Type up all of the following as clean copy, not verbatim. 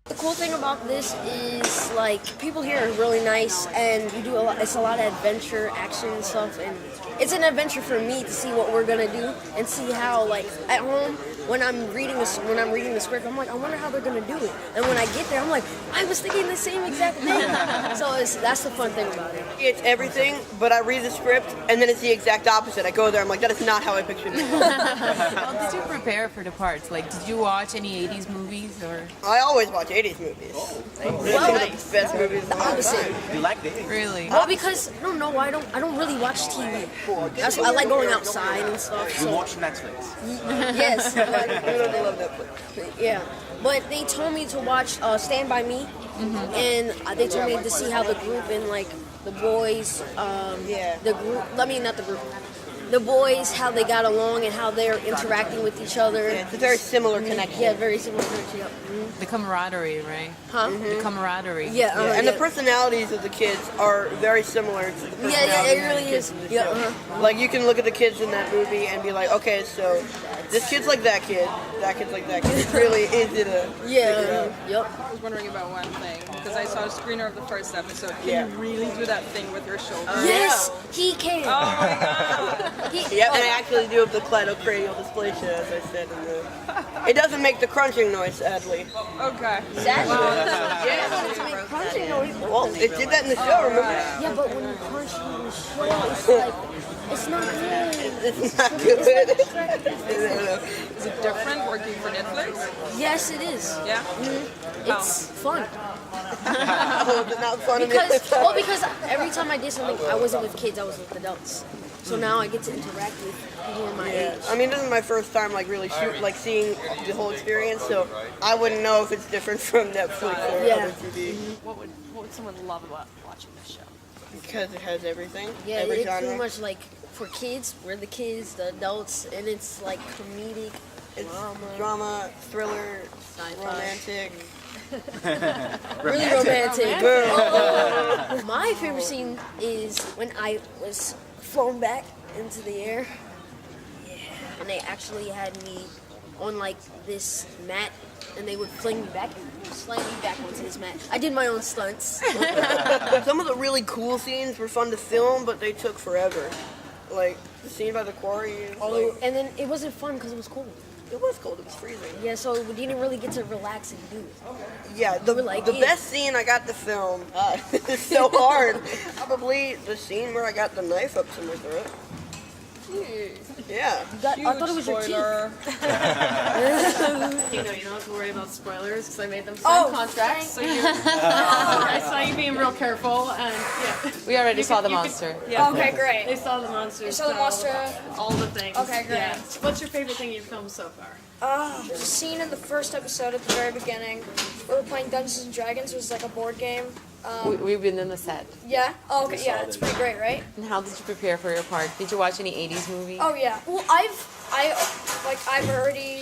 The cool thing about this is like people here are really nice, and you do a lot. It's a lot of adventure, action and stuff, and it's an adventure for me to see what we're gonna do and see how like at home when I'm reading the script, I'm like, I wonder how they're gonna do it. And when I get there, I'm like, I was thinking the same exact thing. So that's the fun thing about it. It's everything, but I read the script and then it's the exact opposite. I go there, I'm like, that is not how I pictured it. How did you prepare for the parts? Like, did you watch any 80s movies or? I always watch 80s movies. Well, The best movies. the opposite. You like the 80s? Really? Well, because I don't know, I don't really watch TV. That's why I like going outside and stuff. You So watch Netflix? yes, I don't love Netflix. yeah. But they told me to watch Stand By Me, and they told me to see how the group and like the boys, the group. I mean, not the group. The boys, how they got along and how they're interacting with each other. It's a very similar connection. Yeah, very similar connection. Yep. The camaraderie, right? Huh? The camaraderie. Yeah. And the personalities of the kids are very similar to the personalities Yeah, it of the really kids. is. Yeah. Like, you can look at the kids in that movie and be like, okay, so this kid's like that kid's like that kid. It's really easy to Yeah. Yep. I was wondering about one thing because I saw a screener of the first episode. Can Yeah. you really do that thing with your shoulder? Yes, he can. Oh my god! Yep, and I actually do have the cladocranial dysplasia, as I said in the... It doesn't make the crunching noise, sadly. Okay. Crunching noise. Well, it did that in the show, remember? Yeah, but when you crunch on the show, it's like it's not good. It's not good. Is it different working for Netflix? Yes, it is. Yeah. It's fun. Oh, it's not fun Because every time I did something, I wasn't with kids, I was with adults. So now I get to interact with people my age. I mean, this is my first time like really seeing the whole experience, so I wouldn't know if it's different from Netflix or other TV. What would someone love about watching this show? Because it has everything, Yeah, every it's genre. pretty much like for kids, we're the kids, the adults, and it's like comedic, It's drama, thriller, sci-fi. romantic. Really romantic. Girl. My favorite scene is when I was flown back into the air. Yeah. And they actually had me on like this mat, and they would fling me back and slide me back onto this mat. I did my own stunts. Some of the really cool scenes were fun to film, but they took forever. Like the scene by the quarry. And then it wasn't fun because it was cold. It was cold. It was freezing. Yeah, so we didn't really get to relax and do it. Yeah, the Yeah. best scene I got to film. It's so hard. Probably the scene where I got the knife up to my throat. Yeah. I thought it was your teeth. Spoiler. You don't have to worry about spoilers because I made them sign contracts. So I saw you being real careful, and yeah. We already saw the monster. Yeah. Okay, great. They saw the monster. You saw the monster. All the things. Okay, great. Yeah. What's your favorite thing you've filmed so far? The scene in the first episode at the very beginning, where we're playing Dungeons and Dragons, was like a board game. We've been in the set. Yeah? Oh, okay, yeah, it's pretty great, right? And how did you prepare for your part? Did you watch any 80s movies? Oh, yeah. Well, I've already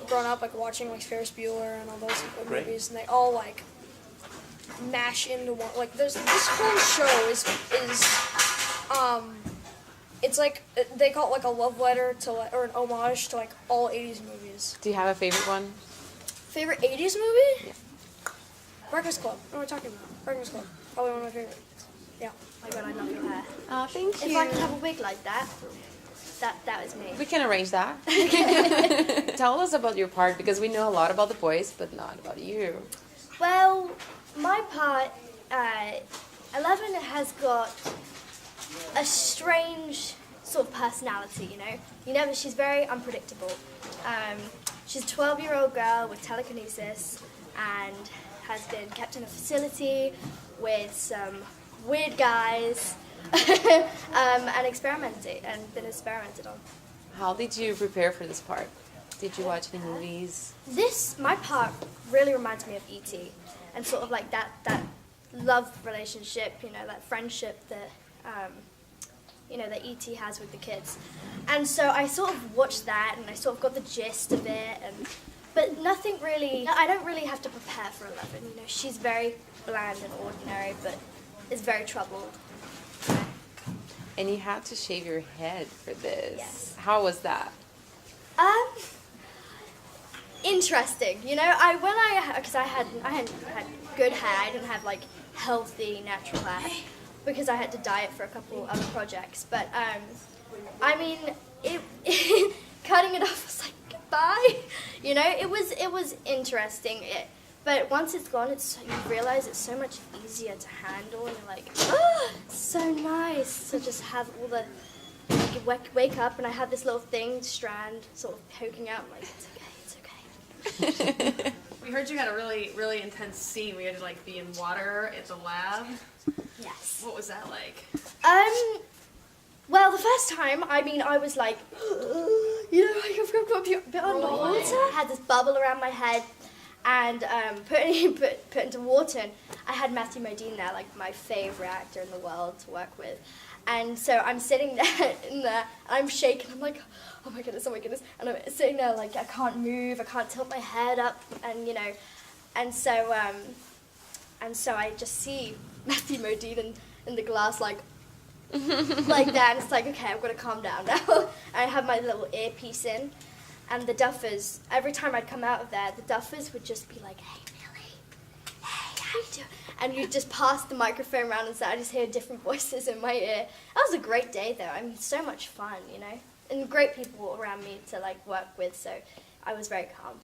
grown up, like, watching, like, Ferris Bueller and all those movies, and they all, like, mash into one. Like, this whole show is it's like, they call it, like, a love letter to, like, or an homage to, like, all 80s movies. Do you have a favorite one? Favorite 80s movie? Yeah. Breakfast Club. What are we talking about? Breakfast Club. Probably one of my favorites. Yeah. My God, I love your hair. Oh, thank If I could have a wig like that, that is me. We can arrange that. Tell us about your part because we know a lot about the boys, but not about you. Well, my part, 11 has got a strange sort of personality, you know. She's very unpredictable. She's a 12-year-old girl with telekinesis and has been kept in a facility with some weird guys and been experimented on. How did you prepare for this part? Did you watch any movies? My part really reminds me of E.T. and sort of like that love relationship, that friendship that that E.T. has with the kids. And so I sort of watched that and I sort of got the gist of it, but nothing really, I don't really have to prepare for 11. She's very bland and ordinary, but is very troubled. And you had to shave your head for this. Yes. How was that? interesting. You know, because I hadn't had good hair. I didn't have like healthy natural hair because I had to dye it for a couple other projects. But I mean, it cutting it off was like goodbye. You know, it was interesting. But once it's gone, you realize it's so much easier to handle, and you're like, oh, so nice to just have all the. Like, wake up and I have this little strand sort of poking out. I'm like, it's okay. We heard you had a really, really intense scene. We had to like be in water at the lab. Yes. What was that like? Well, the first time, I mean, I was like, you know, like I've got a bit underwater. I had this bubble around my head, and put into water. And I had Matthew Modine there, like my favorite actor in the world to work with. And so I'm sitting there I'm shaking. I'm like, oh my goodness. And I'm sitting there like I can't move, I can't tilt my head up, and you know, and so I just see Matthew Modine in the glass like like that, and it's like, okay, I've got to calm down now. And I have my little earpiece in, and the duffers, every time I'd come out of there, the duffers would just be like, hey Millie, hey, how you doing? And you'd just pass the microphone around, and so I just hear different voices in my ear. That was a great day, though. I mean, so much fun, you know, and great people around me to like work with. So I was very calm.